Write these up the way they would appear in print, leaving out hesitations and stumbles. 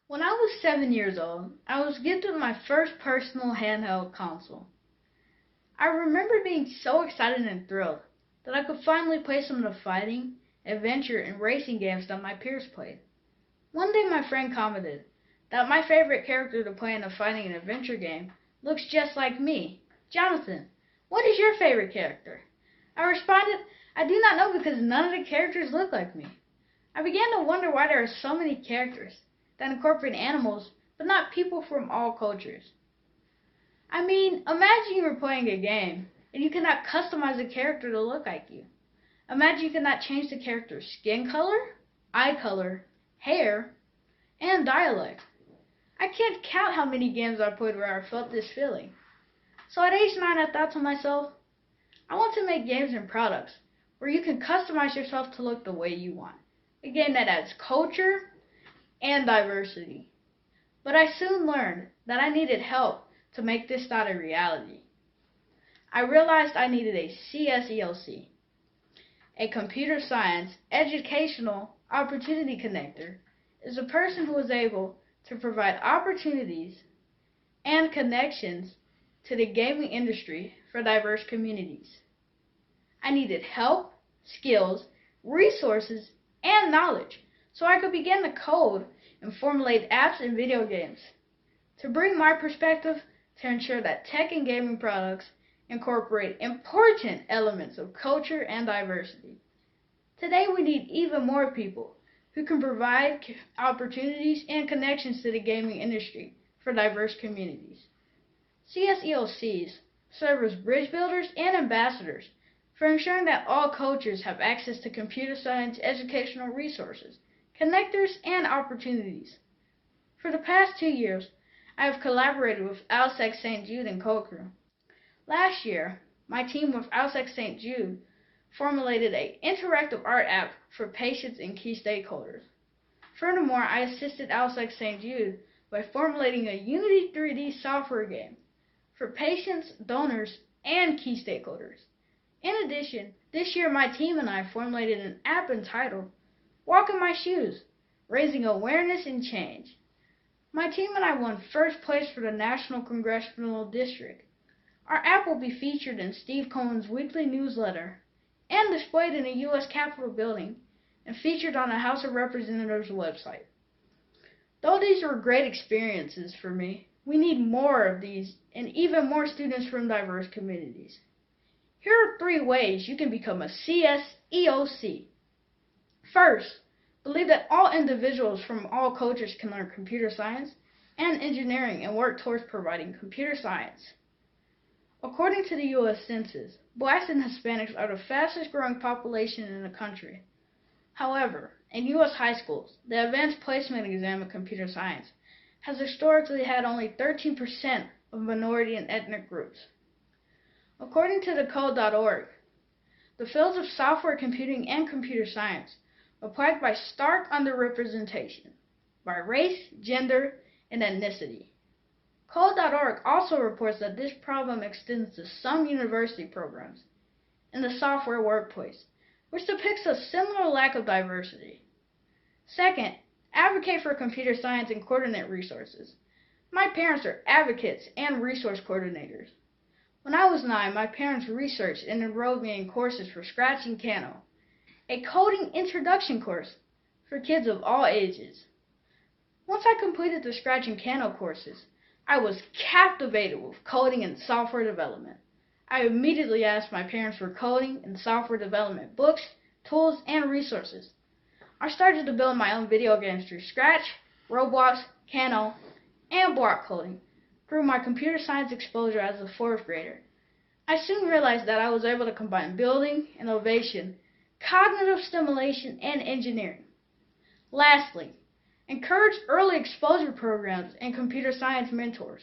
When I was 7 years old, I was gifted my first personal handheld console. I remember being so excited and thrilled that I could finally play some of the fighting, adventure, and racing games that my peers played. One day my friend commented that my favorite character to play in a fighting and adventure game looks just like me. Jonathan, what is your favorite character? I responded, I do not know because none of the characters look like me. I began to wonder why there are so many characters that incorporate animals, but not people from all cultures. I mean, imagine you were playing a game and you cannot customize a character to look like you. Imagine you cannot change the character's skin color, eye color, hair, and dialect. I can't count how many games I played where I felt this feeling. So at age 9, I thought to myself, I want to make games and products where you can customize yourself to look the way you want. A game that adds culture and diversity. But I soon learned that I needed help to make this thought a reality. I realized I needed a CSEOC, a computer science educational opportunity connector, is a person who is able to provide opportunities and connections to the gaming industry for diverse communities. I needed help, skills, resources, and knowledge so I could begin to code and formulate apps and video games. To bring my perspective to ensure that tech and gaming products incorporate important elements of culture and diversity. Today we need even more people who can provide opportunities and connections to the gaming industry for diverse communities. CSEOCs serve as bridge builders and ambassadors for ensuring that all cultures have access to computer science educational resources, connectors, and opportunities. For the past 2 years, I have collaborated with ALSEC St. Jude and co-crew. Last year, my team with ALSEC St. Jude formulated an interactive art app for patients and key stakeholders. Furthermore, I assisted ALSEC St. Jude by formulating a Unity 3D software game for patients, donors, and key stakeholders. In addition, this year my team and I formulated an app entitled Walk in My Shoes, raising awareness and change. My team and I won first place for the National Congressional District. Our app will be featured in Steve Cohen's weekly newsletter and displayed in the U.S. Capitol building and featured on the House of Representatives website. Though these were great experiences for me, we need more of these and even more students from diverse communities. Here are 3 ways you can become a CSEOC. First, believe that all individuals from all cultures can learn computer science and engineering and work towards providing computer science. According to the U.S. Census, blacks and Hispanics are the fastest growing population in the country. However, in U.S. high schools, the Advanced Placement Exam in Computer Science has historically had only 13% of minority and ethnic groups. According to the Code.org, the fields of software computing and computer science are plagued by stark underrepresentation by race, gender, and ethnicity. Code.org also reports that this problem extends to some university programs in the software workplace, which depicts a similar lack of diversity. Second, advocate for computer science and coordinate resources. My parents are advocates and resource coordinators. When I was 9, my parents researched and enrolled me in courses for Scratch and Kano, a coding introduction course for kids of all ages. Once I completed the Scratch and Kano courses, I was captivated with coding and software development. I immediately asked my parents for coding and software development books, tools, and resources. I started to build my own video games through Scratch, Roblox, Kano, and block coding through my computer science exposure as a 4th grader. I soon realized that I was able to combine building, innovation, cognitive stimulation, and engineering. Lastly, encourage early exposure programs and computer science mentors.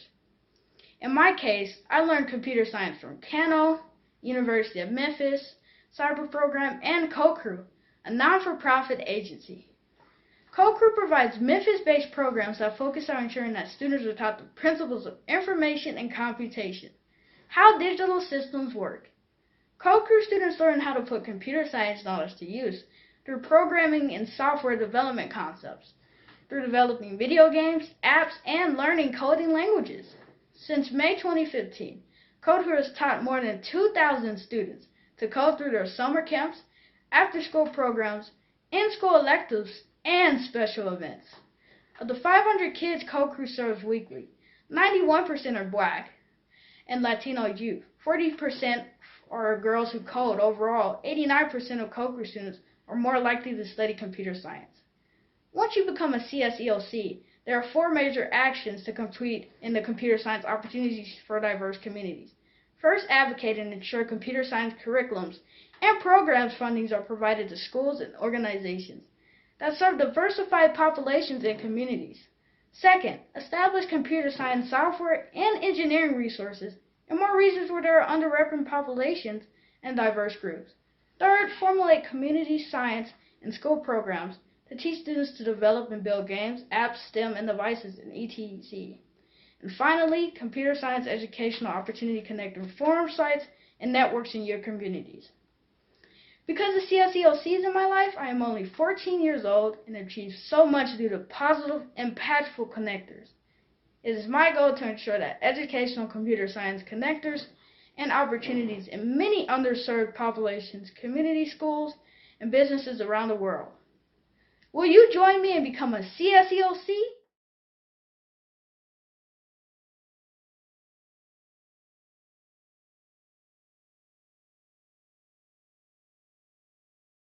In my case, I learned computer science from Kano, University of Memphis, Cyber Program, and co-crew, a non-for-profit agency. Co-crew provides Memphis-based programs that focus on ensuring that students are taught the principles of information and computation, how digital systems work. Co-crew students learn how to put computer science knowledge to use through programming and software development concepts. through developing video games, apps, and learning coding languages. Since May 2015, CodeCrew has taught more than 2,000 students to code through their summer camps, after-school programs, in-school electives, and special events. Of the 500 kids CodeCrew serves weekly, 91% are Black and Latino youth. 40% are girls who code. Overall, 89% of CodeCrew students are more likely to study computer science. Once you become a CSEOC, there are 4 major actions to complete in the computer science opportunities for diverse communities. First, advocate and ensure computer science curriculums and programs fundings are provided to schools and organizations that serve diversified populations and communities. Second, establish computer science software and engineering resources in more regions where there are underrepresented populations and diverse groups. Third, formulate community science and school programs to teach students to develop and build games, apps, STEM, and devices, and etc. And finally, computer science educational opportunity connecting forum sites and networks in your communities. Because the CSEOC is in my life, I am only 14 years old and achieved so much due to positive, impactful connectors. It is my goal to ensure that educational computer science connectors and opportunities in many underserved populations, community schools, and businesses around the world. Will you join me and become a CSEOC?